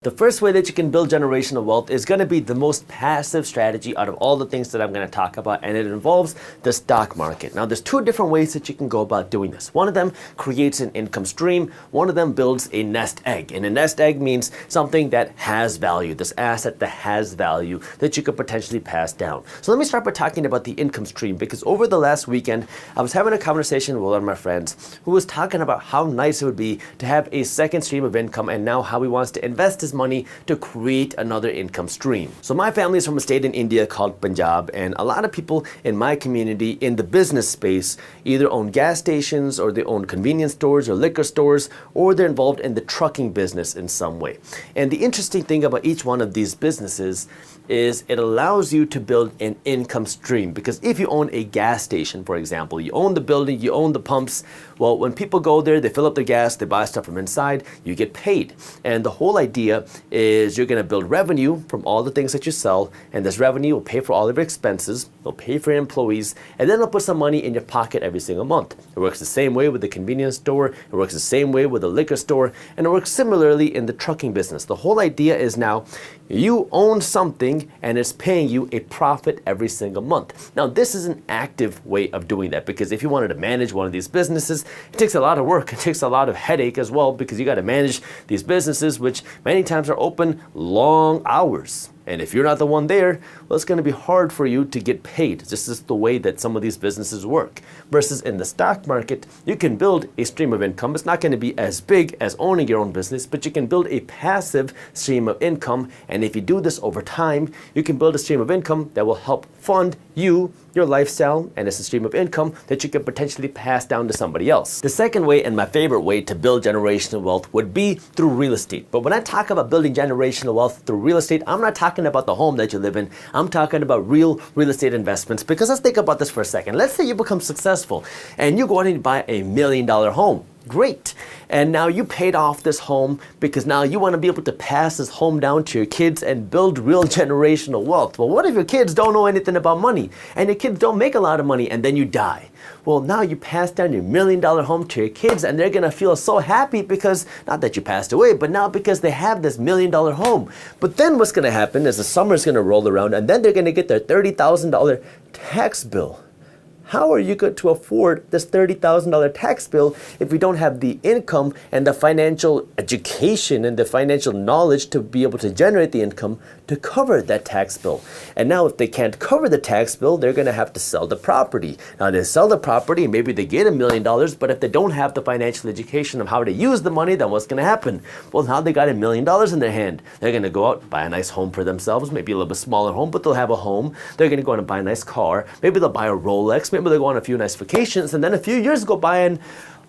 The first way that you can build generational wealth is going to be the most passive strategy out of all the things that I'm going to talk about, and it involves the stock market. Now, there's two different ways that you can go about doing this. One of them creates an income stream. One of them builds a nest egg. And a nest egg means something that has value, this asset that has value that you could potentially pass down. So let me start by talking about the income stream, because over the last weekend, I was having a conversation with one of my friends who was talking about how nice it would be to have a second stream of income, and now how he wants to invest his money to create another income stream. So my family is from a state in India called Punjab, and a lot of people in my community in the business space either own gas stations, or they own convenience stores or liquor stores, or they're involved in the trucking business in some way. And the interesting thing about each one of these businesses is it allows you to build an income stream. Because if you own a gas station, for example, you own the building, you own the pumps, well, when people go there, they fill up their gas, they buy stuff from inside, you get paid. And the whole idea is you're going to build revenue from all the things that you sell, and this revenue will pay for all of your expenses, it'll pay for your employees, and then it'll put some money in your pocket every single month. It works the same way with the convenience store, it works the same way with the liquor store, and it works similarly in the trucking business. The whole idea is now you own something and it's paying you a profit every single month. Now, this is an active way of doing that, because if you wanted to manage one of these businesses, it takes a lot of work, it takes a lot of headache as well, because you got to manage these businesses, which many times are open long hours. And if you're not the one there, well, it's going to be hard for you to get paid. This is the way that some of these businesses work. Versus in the stock market, you can build a stream of income. It's not going to be as big as owning your own business, but you can build a passive stream of income. And if you do this over time, you can build a stream of income that will help fund you, your lifestyle, and it's a stream of income that you can potentially pass down to somebody else. The second way, and my favorite way to build generational wealth, would be through real estate. But when I talk about building generational wealth through real estate, I'm not talking about the home that you live in. I'm talking about real estate investments. Because let's think about this for a second. Let's say you become successful and you go out and buy $1 million home. Great. And now you paid off this home because now you want to be able to pass this home down to your kids and build real generational wealth. Well, what if your kids don't know anything about money and your kids don't make a lot of money and then you die? Well, now you pass down your $1 million home to your kids, and they're going to feel so happy because, not that you passed away, but now because they have this $1 million home. But then what's going to happen is the summer's going to roll around, and then they're going to get their $30,000 tax bill. How are you going to afford this $30,000 tax bill if you don't have the income and the financial education and the financial knowledge to be able to generate the income to cover that tax bill? And now if they can't cover the tax bill, they're going to have to sell the property. Now they sell the property, maybe they get $1 million, but if they don't have the financial education of how to use the money, then what's going to happen? Well, now they got $1 million in their hand. They're going to go out, buy a nice home for themselves, maybe a little bit smaller home, but they'll have a home. They're going to go out and buy a nice car. Maybe they'll buy a Rolex. Maybe they'll go on a few nice vacations, and then a few years go by and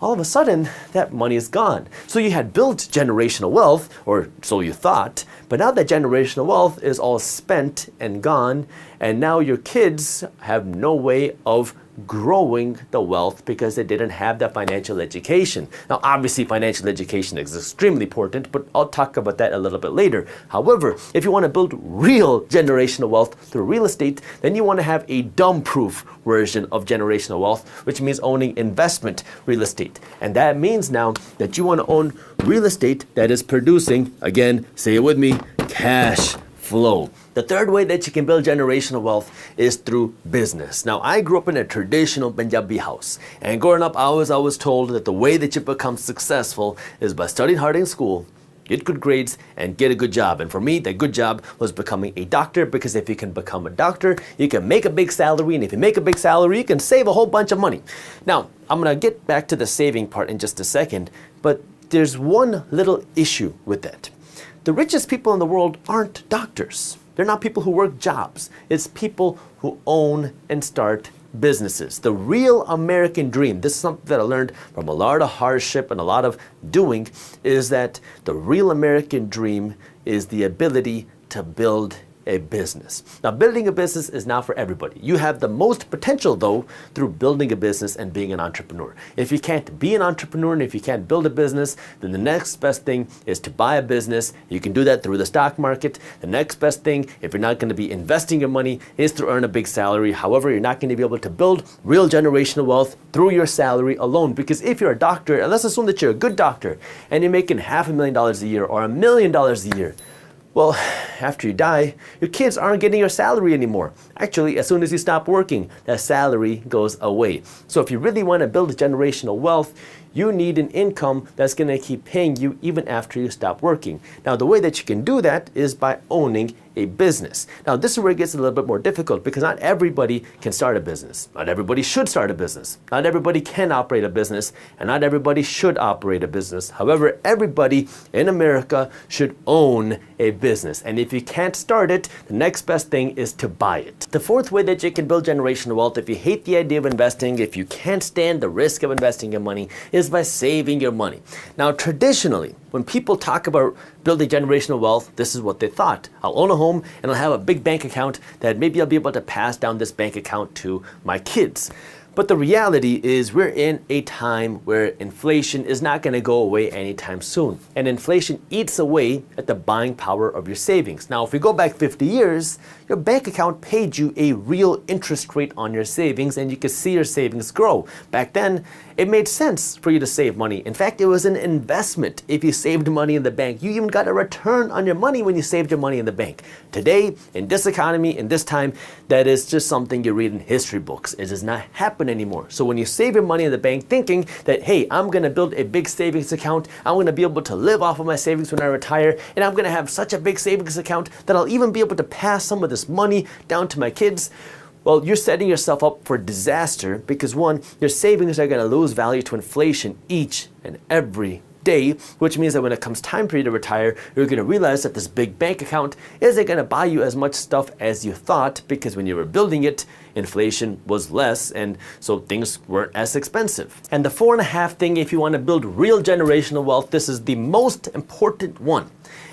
all of a sudden that money is gone. So you had built generational wealth, or so you thought, but now that generational wealth is all spent and gone, and now your kids have no way of growing the wealth because they didn't have that financial education. Now, obviously, financial education is extremely important, but I'll talk about that a little bit later. However, if you want to build real generational wealth through real estate, then you want to have a dumb-proof version of generational wealth, which means owning investment real estate. And that means now that you want to own real estate that is producing, again, say it with me, cash flow. The third way that you can build generational wealth is through business. Now, I grew up in a traditional Punjabi house, and growing up, I was always told that the way that you become successful is by studying hard in school, get good grades, and get a good job. And for me, that good job was becoming a doctor, because if you can become a doctor, you can make a big salary, and if you make a big salary, you can save a whole bunch of money. Now, I'm going to get back to the saving part in just a second, but there's one little issue with that. The richest people in the world aren't doctors. They're not people who work jobs. It's people who own and start businesses. The real American dream, this is something that I learned from a lot of hardship and a lot of doing, is that the real American dream is the ability to build a business. Now, building a business is not for everybody. You have the most potential, though, through building a business and being an entrepreneur. If you can't be an entrepreneur and if you can't build a business, then the next best thing is to buy a business. You can do that through the stock market. The next best thing, if you're not going to be investing your money, is to earn a big salary. However, you're not going to be able to build real generational wealth through your salary alone. Because if you're a doctor, and let's assume that you're a good doctor, and you're making $500,000 a year or $1 million a year, Well, after you die, your kids aren't getting your salary anymore. Actually, as soon as you stop working, that salary goes away. So if you really want to build generational wealth, you need an income that's going to keep paying you even after you stop working. Now, the way that you can do that is by owning a business. Now, this is where it gets a little bit more difficult because not everybody can start a business. Not everybody should start a business. Not everybody can operate a business, and not everybody should operate a business. However, everybody in America should own a business. And if you can't start it, the next best thing is to buy it. The fourth way that you can build generational wealth, if you hate the idea of investing, if you can't stand the risk of investing your money, is by saving your money. Now, traditionally, when people talk about building generational wealth, this is what they thought. I'll own a home and I'll have a big bank account that maybe I'll be able to pass down this bank account to my kids. But the reality is we're in a time where inflation is not going to go away anytime soon. And inflation eats away at the buying power of your savings. Now, if we go back 50 years, your bank account paid you a real interest rate on your savings and you could see your savings grow. Back then, it made sense for you to save money. In fact, it was an investment. If you saved money in the bank, you even got a return on your money when you saved your money in the bank. Today, in this economy, in this time, that is just something you read in history books. It does not happen anymore. So when you save your money in the bank thinking that, hey, I'm going to build a big savings account, I'm going to be able to live off of my savings when I retire, and I'm going to have such a big savings account that I'll even be able to pass some of this money down to my kids, well, you're setting yourself up for disaster because one, your savings are going to lose value to inflation each and every day, which means that when it comes time for you to retire, you're going to realize that this big bank account isn't going to buy you as much stuff as you thought because when you were building it, inflation was less and so things weren't as expensive. And the 4.5 thing, if you want to build real generational wealth, this is the most important one,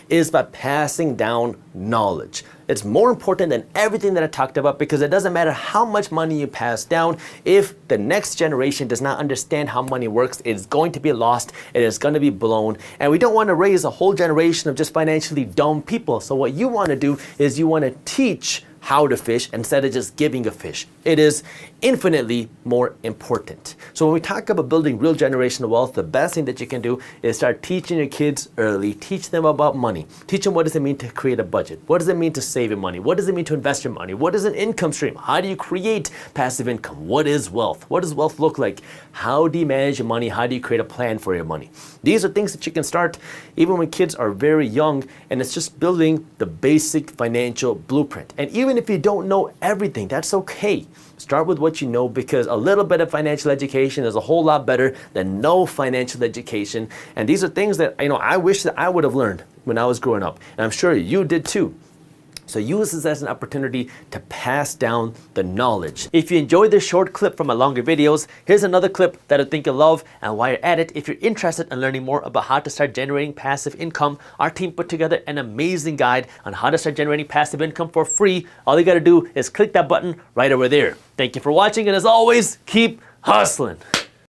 is by passing down knowledge. It's more important than everything that I talked about because it doesn't matter how much money you pass down. If the next generation does not understand how money works, it's going to be lost. It is going to be blown. And we don't want to raise a whole generation of just financially dumb people. So what you want to do is you want to teach how to fish instead of just giving a fish. It is infinitely more important. So when we talk about building real generational wealth, the best thing that you can do is start teaching your kids early. Teach them about money. Teach them what does it mean to create a budget? What does it mean to save your money? What does it mean to invest your money? What is an income stream? How do you create passive income? What is wealth? What does wealth look like? How do you manage your money? How do you create a plan for your money? These are things that you can start even when kids are very young, and it's just building the basic financial blueprint. And even if you don't know everything, that's okay. Start with what you know because a little bit of financial education is a whole lot better than no financial education. And these are things that I wish that I would have learned when I was growing up. And I'm sure you did too. So use this as an opportunity to pass down the knowledge. If you enjoyed this short clip from my longer videos, here's another clip that I think you'll love. And while you're at it, if you're interested in learning more about how to start generating passive income, our team put together an amazing guide on how to start generating passive income for free. All you gotta do is click that button right over there. Thank you for watching, and as always, keep hustling.